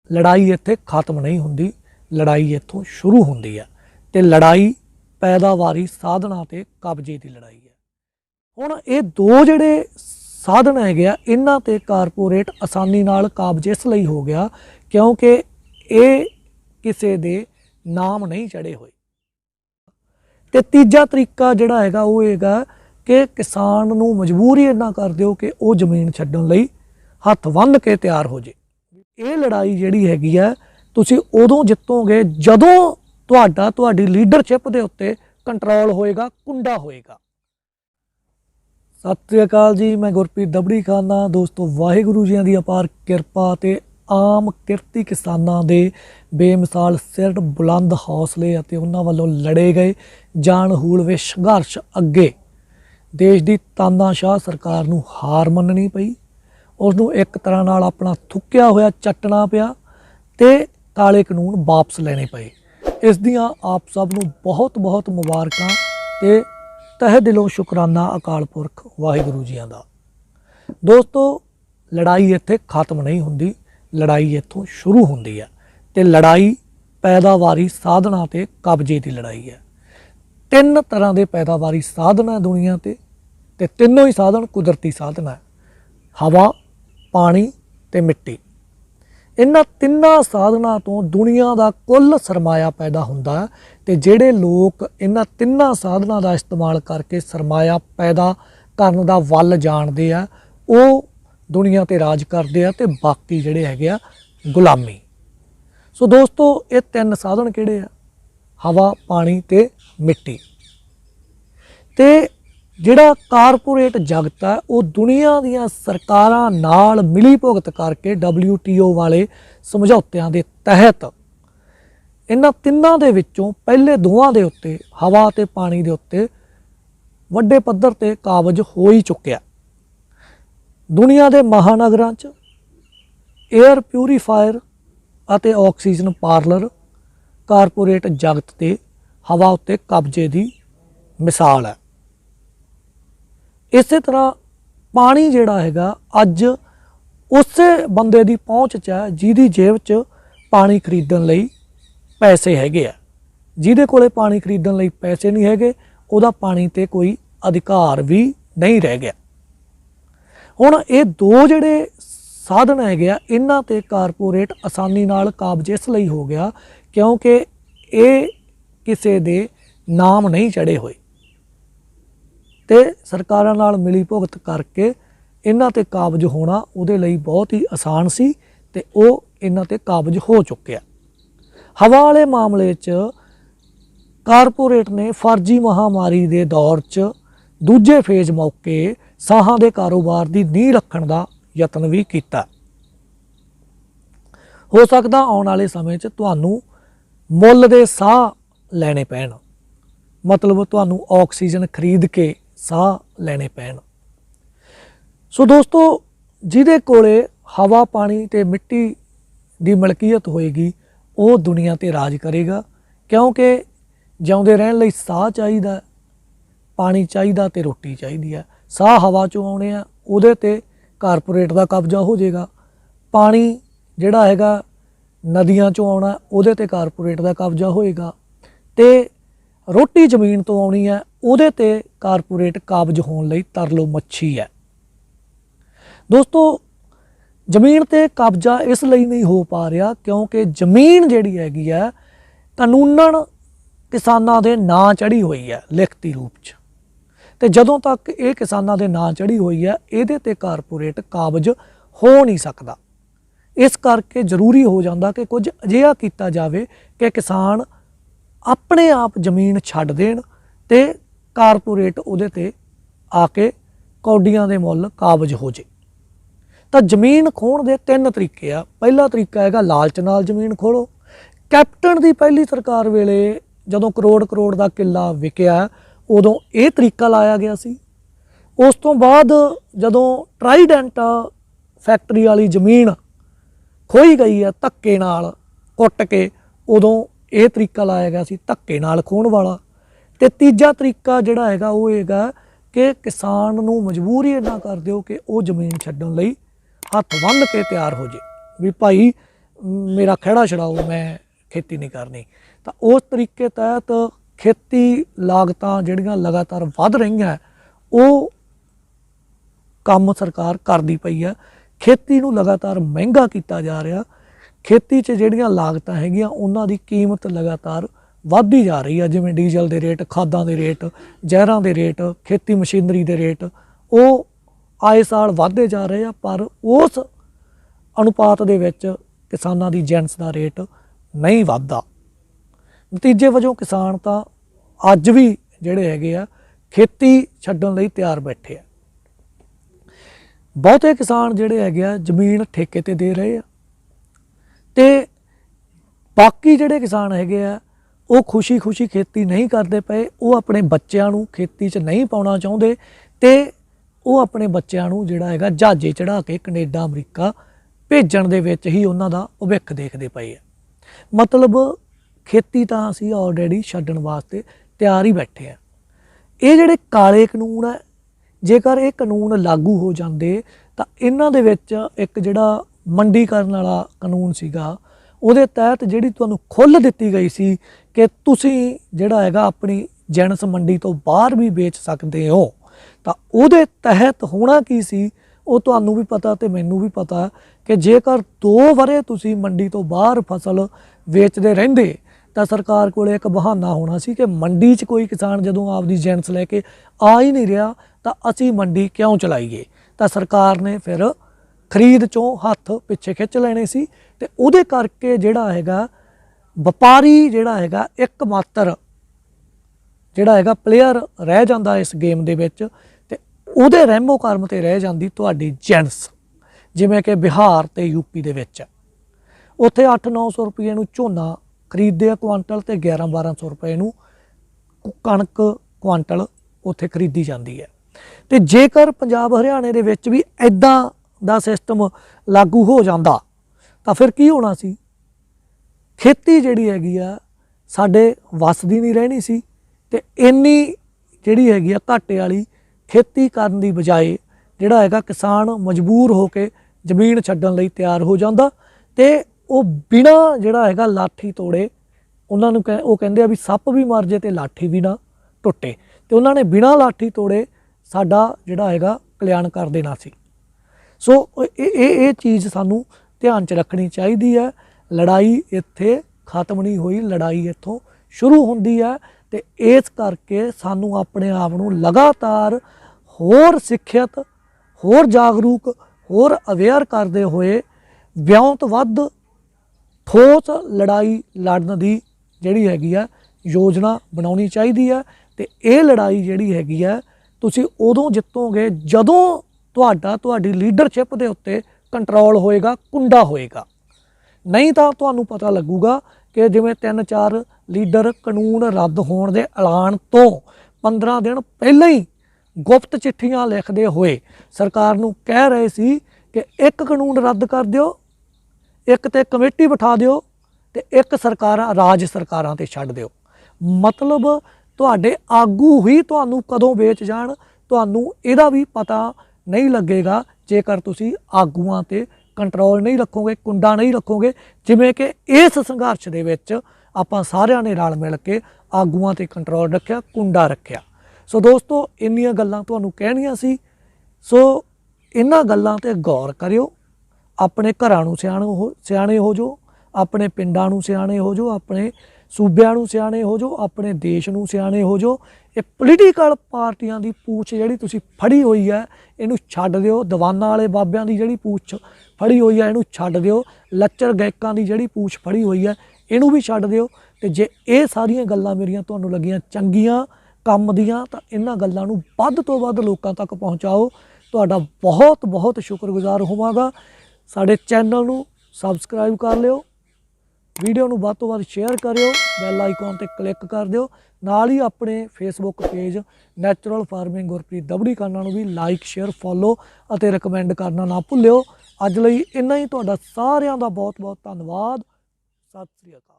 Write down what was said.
लड़ाई इत्थे खत्म नहीं हुंदी, लड़ाई इत्थों शुरू हुंदी है ते लड़ाई पैदावारी साधना ते कब्जे की लड़ाई है। हुण ये दो जिहड़े साधन हैगे आ इन्हां ते कारपोरेट आसानी नाल काबज इस लई हो गया क्योंकि ये किसी दे नाम नहीं चढ़े हुए। ते तीजा तरीका जिहड़ा हैगा वो हैगा कि किसान नूं मजबूर ही इन्ना कर दिओ कि वो जमीन छड्डण लई हत्थ बन्न के तैयार हो जे। ये लड़ाई जिहड़ी हैगी है तुसीं उदों जितोगे जदों तुहाडी लीडरशिप दे उत्ते कंट्रोल होएगा, कुंडा होएगा। सत श्री अकाल जी, मैं गुरप्रीत दबड़ी खाना। दोस्तों वाहिगुरू जी दी अपार किरपा ते आम किरती किसानां दे बेमिसाल सिर बुलंद हौसले अते उन्हां वल्लों लड़े गए जान हूलवे संघर्ष अगे देश की तानाशाह सरकार नूं हार मननी पई। उसनूं एक तरह नाल अपना थुक्या होया चट्टना पिया ते काले कानून वापस लेने पे। इस दियां आप सब नूं बहुत बहुत मुबारकां ते तहे दिलों शुकराना अकाल पुरख वाहिगुरू जी दा। दोस्तों लड़ाई इत्थे खत्म नहीं हुंदी, लड़ाई इत्थों शुरू हुंदी है ते लड़ाई पैदावारी साधना ते कब्जे की लड़ाई है। तीन तरह के पैदावारी साधन है दुनिया ते तीनों ही साधन कुदरती साधन है, हवा, पानी ते मिट्टी। इन्हां तिन्नां साधनां तो दुनिया का कुल सरमाया पैदा हुंदा है ते जिहड़े लोग इन्हां तिन्नां साधनां का इस्तेमाल करके सरमाया पैदा करन दा वल जाणदे आ वो दुनिया ते राज करदे आ ते बाकी जिहड़े हैगे आ गुलामी। सो दोस्तों ये तीन साधन किहड़े आ? हवा, पानी ते मिट्टी। ते जिहड़ा कारपोरेट जगत है वो दुनिया दीआं सरकारां नाल मिली भुगत करके WTO वाले समझौतिਆਂ ਦੇ तहत इन्हां तिन्नां दे विचों पहले दोवां दे उत्ते हवा ते पानी दे उत्ते वड्डे पੱਧਰ ते काबज हो ही चुक्या। दुनिया के महानगरां च एयर प्यूरीफायर अते ऑक्सीजन पार्लर कारपोरेट जगत ते हवा उत्ते कब्जे की मिसाल है। इस तरह पानी जिहड़ा हैगा अज उस बंदे की पहुँच च है जिहदी जेब च पानी खरीदण लई पैसे हैगे आ। जिहदे कोले पानी खरीदण लई पैसे नहीं हैगे उहदा पानी ते कोई अधिकार भी नहीं रह गया। हुण ये दो जिहड़े साधन हैगे आ इन्हां ते कारपोरेट आसानी नाल काबज इस लई हो गया क्योंकि ये किसी दे नाम नहीं चढ़े हुए ते सरकारां नाल मिली भुगत करके इन्हां ते काबज होना उहदे लई बहुत ही आसान सी ते वो इन्हां ते काबज हो चुक्या। हवा वाले मामले च कारपोरेट ने फर्जी महामारी के दौर च दूजे फेज मौके साहां दे कारोबार की नींह रखण दा यतन भी कीता। हो सकदा आउण वाले समय च तुहानूं मुੱਲ दे साह लैणे पैण, मतलब तुहानूं ऑक्सीजन खरीद के साह लैणे पैण। सो दोस्तों जिहदे कोले हवा, पानी ते मिट्टी की मलकीयत होएगी वो दुनिया ते राज करेगा क्योंकि जिउंदे रहण लई साह चाहीदा, पानी चाहीदा ते रोटी चाहीदी है। साह हवा चों आउणे आ उहदे ते कारपोरेट का कब्जा हो जाएगा। पानी जिहड़ा हैगा नदियां चों आउणा उहदे ते कारपोरेट का कब्जा होएगा ते रोटी जमीन तो आउणी है उहदे ते कारपोरेट काबज होण लई तरलो मच्छी है। दोस्तों जमीन ते कब्जा इस लई नहीं हो पा रहा क्योंकि जमीन जिहड़ी हैगी है कानूनन किसानां दे नां चढ़ी हुई है लिखती रूप च ते जदों तक ये किसानां दे नां चढ़ी हुई है इहदे ते कारपोरेट काबज हो नहीं सकदा। इस करके जरूरी हो जाता कि कुछ अजिहा किया जाए कि किसान अपने आप जमीन छड्ड देण ते कारपोरेट उहदे ते आके कौडियां दे मुੱਲ काबज हो जाए। तो जमीन खोण दे तीन तरीके आ। पहला तरीका हैगा लालच नाल जमीन खोलो। कैप्टन की पहली सरकार वेले जदों करोड़ करोड़ का किला विकिया उदों ये तरीका लाया गया सी। उस तो बाद जदों ट्राईडेंट फैक्टरी वाली जमीन खोई गई है धक्के नाल कुट के उदों ये तरीका लाया गया सी धक्के नाल खोण वाला। ते तीजा तरीका जिहड़ा हैगा वो हैगा कि किसान नूं मजबूर ही इन्ना कर दिओ कि वो जमीन छड्डण लई हत्थ बन्न के तैयार हो जाए भी भाई मेरा खैड़ा छड़ाओ, मैं खेती नहीं करनी। तो उस तरीके तहत खेती लागतां ਜਿਹੜੀਆਂ लगातार वध रही ਉਹ ਕੰਮ सरकार करती पई है। खेती ਨੂੰ लगातार महंगा किया जा रहा। खेती 'ਚ ਜਿਹੜੀਆਂ ਲਾਗਤਾਂ ਹੈਗੀਆਂ ਉਹਨਾਂ ਦੀ ਕੀਮਤ लगातार ਵੱਧਦੀ जा रही है, जिवें डीजल के रेट, खादां के रेट, ਜ਼ਹਿਰਾਂ के रेट, खेती मशीनरी के रेट ਉਹ आए साल ਵੱਧਦੇ जा रहे हैं, पर उस अनुपात ਦੇ ਵਿੱਚ किसानां ਦੀ जिणस का रेट नहीं ਵੱਧਦਾ। नतीजे वजों किसान तो अज भी ਜਿਹੜੇ ਹੈਗੇ ਆ खेती ਛੱਡਣ ਲਈ ਤਿਆਰ बैठे ਆ। बहुते किसान ਜਿਹੜੇ ਹੈਗੇ ਆ ਜ਼ਮੀਨ ਠੇਕੇ ਤੇ ਦੇ ਰਹੇ ਆ ਤੇ ਬਾਕੀ ਜਿਹੜੇ ਕਿਸਾਨ ਹੈਗੇ ਆ ਉਹ ਖੁਸ਼ੀ ਖੁਸ਼ੀ खेती नहीं करते पे। ਉਹ ਆਪਣੇ ਬੱਚਿਆਂ ਨੂੰ खेती 'ਚ नहीं ਪਾਉਣਾ ਚਾਹੁੰਦੇ ਤੇ ਉਹ ਆਪਣੇ ਬੱਚਿਆਂ ਨੂੰ ਜਿਹੜਾ ਹੈਗਾ ਜਹਾਜ਼ੇ ਚੜਾ ਕੇ ਕੈਨੇਡਾ ਅਮਰੀਕਾ ਭੇਜਣ ਦੇ ਵਿੱਚ ਹੀ ਉਹਨਾਂ ਦਾ ਭਵਿੱਖ ਦੇਖਦੇ ਪਏ ਆ। मतलब खेती ਤਾਂ ਅਸੀਂ ਆਲਰੇਡੀ ਛੱਡਣ ਵਾਸਤੇ ਤਿਆਰ ਹੀ ਬੈਠੇ ਆ। ਇਹ ਜਿਹੜੇ ਕਾਲੇ ਕਾਨੂੰਨ ਹੈ, ਜੇਕਰ ਇਹ ਕਾਨੂੰਨ ਲਾਗੂ ਹੋ ਜਾਂਦੇ ਤਾਂ ਇਹਨਾਂ ਦੇ ਵਿੱਚ ਇੱਕ ਜਿਹੜਾ ਮੰਡੀਕਰਨ ਵਾਲਾ ਕਾਨੂੰਨ ਸੀਗਾ ਉਹਦੇ ਤਹਿਤ ਜਿਹੜੀ ਤੁਹਾਨੂੰ ਖੁੱਲ੍ਹ ਦਿੱਤੀ ਗਈ ਸੀ ਕਿ ਤੁਸੀਂ ਜਿਹੜਾ ਹੈਗਾ ਆਪਣੀ ਜਿਣਸ ਮੰਡੀ ਤੋਂ ਬਾਹਰ ਵੀ ਵੇਚ ਸਕਦੇ ਹੋ, ਤਾਂ ਉਹਦੇ ਤਹਿਤ ਹੋਣਾ ਕੀ ਸੀ ਉਹ ਤੁਹਾਨੂੰ ਵੀ ਪਤਾ ਤੇ ਮੈਨੂੰ ਵੀ ਪਤਾ ਕਿ ਜੇਕਰ 2 ਵਰੇ ਤੁਸੀਂ ਮੰਡੀ ਤੋਂ ਬਾਹਰ ਫਸਲ ਵੇਚਦੇ ਰਹਿੰਦੇ ਤਾਂ ਸਰਕਾਰ ਕੋਲ ਇੱਕ ਬਹਾਨਾ ਹੋਣਾ ਸੀ ਕਿ ਮੰਡੀ 'ਚ ਕੋਈ ਕਿਸਾਨ ਜਦੋਂ ਆਪਦੀ ਜਿਣਸ ਲੈ ਕੇ ਆ ਹੀ ਨਹੀਂ ਰਿਹਾ ਤਾਂ ਅਸੀਂ ਮੰਡੀ ਕਿਉਂ ਚਲਾਈਏ। ਤਾਂ ਸਰਕਾਰ ਨੇ ਫਿਰ ਖਰੀਦ 'ਚੋਂ ਹੱਥ ਪਿੱਛੇ ਖਿੱਚ ਲੈਣੇ ਸੀ ਤੇ ਉਹਦੇ ਕਰਕੇ ਜਿਹੜਾ ਹੈਗਾ ਵਪਾਰੀ ਜਿਹੜਾ ਹੈਗਾ ਇੱਕਮਾਤਰ ਜਿਹੜਾ ਹੈਗਾ ਪਲੇਅਰ ਰਹਿ ਜਾਂਦਾ ਇਸ ਗੇਮ ਦੇ ਵਿੱਚ ਤੇ ਉਹਦੇ ਰਹਿਮੋ ਕਰਮ ਤੇ ਰਹਿ ਜਾਂਦੀ ਤੁਹਾਡੀ ਜਿਣਸ। ਜਿਵੇਂ ਕਿ ਬਿਹਾਰ ਤੇ यूपी ਦੇ ਵਿੱਚ ਉੱਥੇ 800-900 ਰੁਪਏ ਨੂੰ ਝੋਨਾ ਖਰੀਦਦੇ ਆ ਕੁਆਂਟਲ ਤੇ 1100-1200 ਰੁਪਏ ਨੂੰ ਕਣਕ ਕੁਆਂਟਲ ਉੱਥੇ ਖਰੀਦੀ ਜਾਂਦੀ ਹੈ। ਤੇ ਜੇਕਰ ਪੰਜਾਬ ਹਰਿਆਣੇ ਦੇ ਵਿੱਚ ਵੀ ਇਦਾਂ ਦਾ ਸਿਸਟਮ ਲਾਗੂ ਹੋ ਜਾਂਦਾ ਤਾਂ ਫਿਰ ਕੀ ਹੋਣਾ ਸੀ। खेती ਜਿਹੜੀ ਹੈਗੀ ਆ ਸਾਡੇ ਵੱਸ ਦੀ ਨਹੀਂ ਰਹਿਣੀ ਸੀ ਤੇ ਇੰਨੀ ਜਿਹੜੀ ਹੈਗੀ ਆ ਘਾਟੇ ਵਾਲੀ खेती ਕਰਨ ਦੀ ਬਜਾਏ ਜਿਹੜਾ ਹੈਗਾ ਕਿਸਾਨ ਮਜਬੂਰ ਹੋ ਕੇ ਜ਼ਮੀਨ ਛੱਡਣ ਲਈ ਤਿਆਰ ਹੋ ਜਾਂਦਾ ਤੇ ਉਹ ਬਿਨਾ ਜਿਹੜਾ ਹੈਗਾ ਲਾਠੀ ਤੋੜੇ ਉਹਨਾਂ ਨੂੰ ਉਹ ਕਹਿੰਦੇ ਆ ਵੀ ਸੱਪ ਵੀ ਮਰ ਜੇ ਤੇ ਲਾਠੀ ਵੀ ਨਾ ਟੁੱਟੇ, ਤੇ ਉਹਨਾਂ ਨੇ ਬਿਨਾ ਲਾਠੀ ਤੋੜੇ ਸਾਡਾ ਜਿਹੜਾ ਹੈਗਾ ਕਲਿਆਣ ਕਰ ਦੇਣਾ ਸੀ। ਸੋ ਇਹ ਚੀਜ਼ ਸਾਨੂੰ ਧਿਆਨ 'ਚ ਰੱਖਣੀ ਚਾਹੀਦੀ ਹੈ। ਲੜਾਈ ਇੱਥੇ ਖਤਮ ਨਹੀਂ ਹੋਈ, ਲੜਾਈ ਇੱਥੋਂ ਸ਼ੁਰੂ ਹੁੰਦੀ ਹੈ ਤੇ ਇਸ ਕਰਕੇ ਸਾਨੂੰ ਆਪਣੇ ਆਪ ਨੂੰ ਲਗਾਤਾਰ ਹੋਰ ਸਿੱਖਿਅਤ, ਹੋਰ ਜਾਗਰੂਕ, ਹੋਰ ਅਵੇਅਰ ਕਰਦੇ ਹੋਏ ਵਿਉਂਤ ਵੱਧ ਠੋਸ ਲੜਾਈ ਲੜਨ ਦੀ ਜਿਹੜੀ ਹੈਗੀ ਆ ਯੋਜਨਾ ਬਣਾਉਣੀ ਚਾਹੀਦੀ ਹੈ। ਤੇ ਇਹ ਲੜਾਈ ਜਿਹੜੀ ਹੈਗੀ ਆ ਤੁਸੀਂ ਉਦੋਂ ਜਿੱਤੋਗੇ ਜਦੋਂ ਤੁਹਾਡੀ ਲੀਡਰਸ਼ਿਪ ਦੇ ਉੱਤੇ ਕੰਟਰੋਲ ਹੋਏਗਾ, ਕੁੰਡਾ ਹੋਏਗਾ। ਨਹੀਂ ਤਾਂ ਤੁਹਾਨੂੰ ਪਤਾ ਲੱਗੂਗਾ ਕਿ ਜਿਵੇਂ 3-4 ਲੀਡਰ ਕਾਨੂੰਨ ਰੱਦ ਹੋਣ ਦੇ ਐਲਾਨ ਤੋਂ 15 ਦਿਨ ਪਹਿਲਾਂ ਹੀ ਗੁਪਤ ਚਿੱਠੀਆਂ ਲਿਖਦੇ ਹੋਏ ਸਰਕਾਰ ਨੂੰ ਕਹਿ ਰਹੇ ਸੀ ਕਿ ਇੱਕ ਕਾਨੂੰਨ ਰੱਦ ਕਰ ਦਿਓ, ਇੱਕ ਤੇ ਕਮੇਟੀ ਬਿਠਾ ਦਿਓ ਤੇ ਇੱਕ ਰਾਜ ਸਰਕਾਰਾਂ ਤੇ ਛੱਡ ਦਿਓ। ਮਤਲਬ ਤੁਹਾਡੇ ਆਗੂ ਹੀ ਤੁਹਾਨੂੰ ਕਦੋਂ ਵੇਚ ਜਾਣ ਤੁਹਾਨੂੰ ਇਹਦਾ ਵੀ ਪਤਾ ਨਹੀਂ ਲੱਗੇਗਾ ਜੇਕਰ ਤੁਸੀਂ ਆਗੂਆਂ ਤੇ ਕੰਟਰੋਲ ਨਹੀਂ ਰੱਖੋਗੇ, ਕੁੰਡਾ ਨਹੀਂ ਰੱਖੋਗੇ। ਜਿਵੇਂ ਕਿ ਇਸ ਸੰਘਰਸ਼ ਦੇ ਵਿੱਚ ਆਪਾਂ ਸਾਰਿਆਂ ਨੇ ਰਲ ਮਿਲ ਕੇ ਆਗੂਆਂ ਤੇ ਕੰਟਰੋਲ ਰੱਖਿਆ, ਕੁੰਡਾ ਰੱਖਿਆ। ਸੋ ਦੋਸਤੋ ਇੰਨੀਆਂ ਗੱਲਾਂ ਤੁਹਾਨੂੰ ਕਹਿਣੀਆਂ ਸੀ। ਸੋ ਇਹਨਾਂ ਗੱਲਾਂ ਤੇ ਗੌਰ ਕਰਿਓ। ਆਪਣੇ ਘਰਾਂ ਨੂੰ ਸਿਆਣੇ ਹੋ ਜਾਓ, ਆਪਣੇ ਪਿੰਡਾਂ ਨੂੰ ਸਿਆਣੇ ਹੋ ਜਾਓ, ਆਪਣੇ ਸੂਬਿਆਂ ਨੂੰ ਸਿਆਣੇ ਹੋ ਜਾਓ, ਆਪਣੇ ਦੇਸ਼ ਨੂੰ ਸਿਆਣੇ ਹੋ ਜਾਓ। ਇਹ ਪੋਲੀਟੀਕਲ ਪਾਰਟੀਆਂ ਦੀ ਪੂਛ ਜਿਹੜੀ ਤੁਸੀਂ ਫੜੀ ਹੋਈ ਹੈ ਇਹਨੂੰ ਛੱਡ ਦਿਓ। ਦੀਵਾਨਾਂ ਵਾਲੇ ਬਾਬਿਆਂ ਦੀ ਜਿਹੜੀ ਪੂਛ ਫੜੀ ਹੋਈ ਹੈ ਇਹਨੂੰ ਛੱਡ ਦਿਓ। ਲੱਚਰ ਗਾਇਕਾਂ ਦੀ ਜਿਹੜੀ ਪੂਛ ਫੜੀ ਹੋਈ ਹੈ ਇਹਨੂੰ ਵੀ ਛੱਡ ਦਿਓ। ਤੇ ਜੇ ਇਹ ਸਾਰੀਆਂ ਗੱਲਾਂ ਮੇਰੀਆਂ ਤੁਹਾਨੂੰ ਲੱਗੀਆਂ ਚੰਗੀਆਂ ਕੰਮ ਦੀਆਂ ਤਾਂ ਇਹਨਾਂ ਗੱਲਾਂ ਨੂੰ ਵੱਧ ਤੋਂ ਵੱਧ ਲੋਕਾਂ ਤੱਕ ਪਹੁੰਚਾਓ। ਤੁਹਾਡਾ ਬਹੁਤ ਬਹੁਤ ਸ਼ੁਕਰਗੁਜ਼ਾਰ ਹੋਵਾਂਗਾ। ਸਾਡੇ ਚੈਨਲ ਨੂੰ ਸਬਸਕ੍ਰਾਈਬ ਕਰ ਲਿਓ, ਵੀਡੀਓ ਨੂੰ ਵੱਧ ਤੋਂ ਵੱਧ ਸ਼ੇਅਰ ਕਰਿਓ, ਬੈਲ ਆਈਕਨ ਤੇ ਕਲਿੱਕ ਕਰ ਦਿਓ। ਨਾਲ ਹੀ ਆਪਣੇ Facebook page natural farming Gurpreet Dabri Khana ਨੂੰ ਵੀ ਲਾਈਕ, ਸ਼ੇਅਰ, ਫੋਲੋ ਅਤੇ ਰਿਕਮੈਂਡ ਕਰਨਾ ਨਾ ਭੁੱਲਿਓ। ਅੱਜ ਲਈ ਇੰਨਾ ਹੀ। ਤੁਹਾਡਾ ਸਾਰਿਆਂ ਦਾ ਬਹੁਤ ਬਹੁਤ ਧੰਨਵਾਦ। ਸਤਿ ਸ੍ਰੀ ਅਕਾਲ।